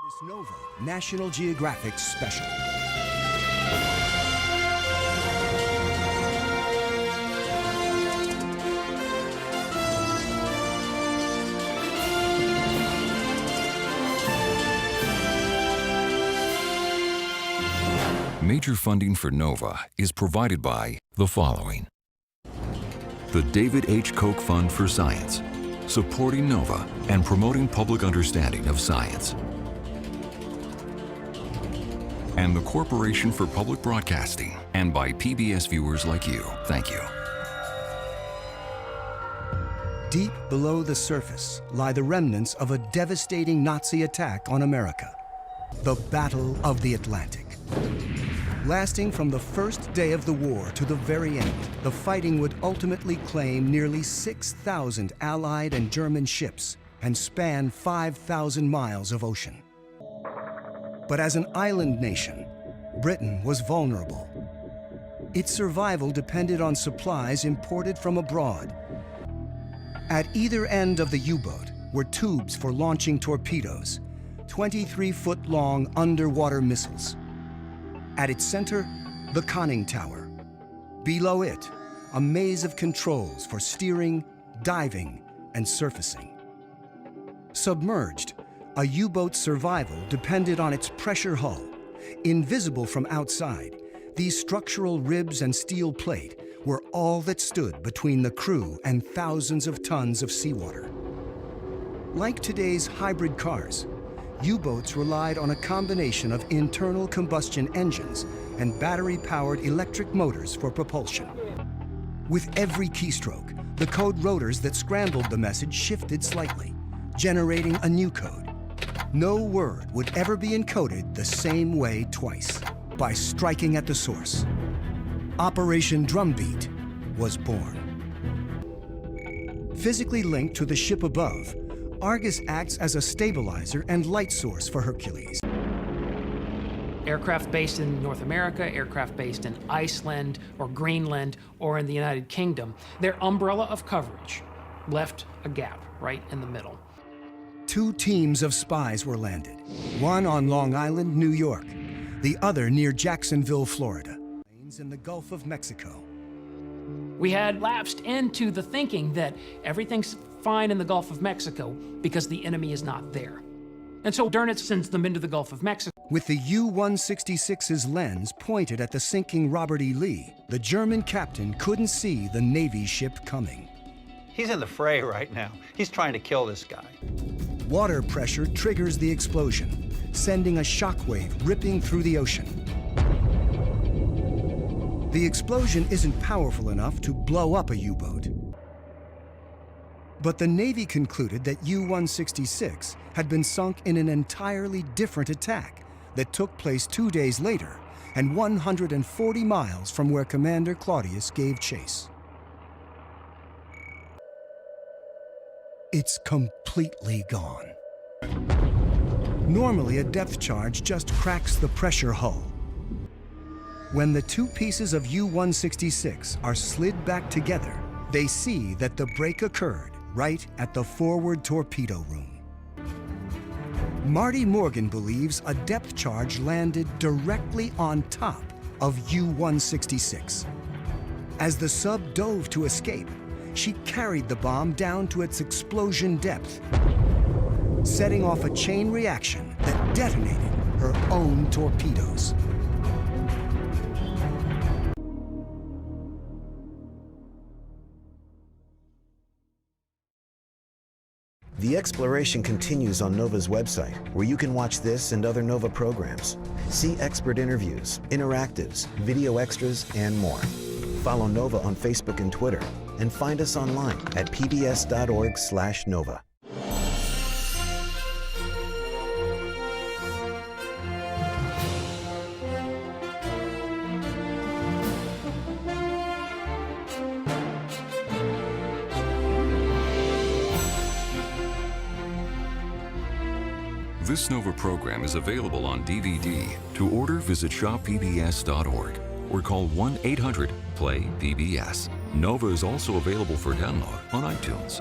This Nova National Geographic Special. Major funding for NOVA is provided by the following: the David H. Koch Fund for Science, supporting NOVA and promoting public understanding of science, and the Corporation for Public Broadcasting, and by PBS viewers like you. Thank you. Deep below the surface lie the remnants of a devastating Nazi attack on America, the Battle of the Atlantic. Lasting from the first day of the war to the very end, the fighting would ultimately claim nearly 6,000 Allied and German ships and span 5,000 miles of ocean. But as an island nation, Britain was vulnerable. Its survival depended on supplies imported from abroad. At either end of the U-boat were tubes for launching torpedoes, 23-foot-long underwater missiles. At its center, the conning tower. Below it, a maze of controls for steering, diving, and surfacing. Submerged, a U-boat's survival depended on its pressure hull. Invisible from outside, these structural ribs and steel plate were all that stood between the crew and thousands of tons of seawater. Like today's hybrid cars, U-boats relied on a combination of internal combustion engines and battery-powered electric motors for propulsion. With every keystroke, the code rotors that scrambled the message shifted slightly, generating a new code. No word would ever be encoded the same way twice, by striking at the source. Operation Drumbeat was born. Physically linked to the ship above, Argus acts as a stabilizer and light source for Hercules. Aircraft based in North America, aircraft based in Iceland or Greenland or in the United Kingdom, their umbrella of coverage left a gap right in the middle. 2 teams of spies were landed, one on Long Island, New York, the other near Jacksonville, Florida, in the Gulf of Mexico. We had lapsed into the thinking that everything's fine in the Gulf of Mexico because the enemy is not there. And so Dönitz sends them into the Gulf of Mexico. With the U-166's lens pointed at the sinking Robert E. Lee, the German captain couldn't see the Navy ship coming. He's in the fray right now. He's trying to kill this guy. Water pressure triggers the explosion, sending a shockwave ripping through the ocean. The explosion isn't powerful enough to blow up a U-boat. But the Navy concluded that U-166 had been sunk in an entirely different attack that took place 2 days later and 140 miles from where Commander Claudius gave chase. It's completely gone. Normally, a depth charge just cracks the pressure hull. When the 2 pieces of U-166 are slid back together, they see that the break occurred right at the forward torpedo room. Marty Morgan believes a depth charge landed directly on top of U-166. As the sub dove to escape, she carried the bomb down to its explosion depth, setting off a chain reaction that detonated her own torpedoes. The exploration continues on NOVA's website, where you can watch this and other NOVA programs, see expert interviews, interactives, video extras, and more. Follow NOVA on Facebook and Twitter, and find us online at pbs.org/NOVA. This NOVA program is available on DVD. To order, visit shoppbs.org or call 1-800-PLAY-PBS. NOVA is also available for download on iTunes.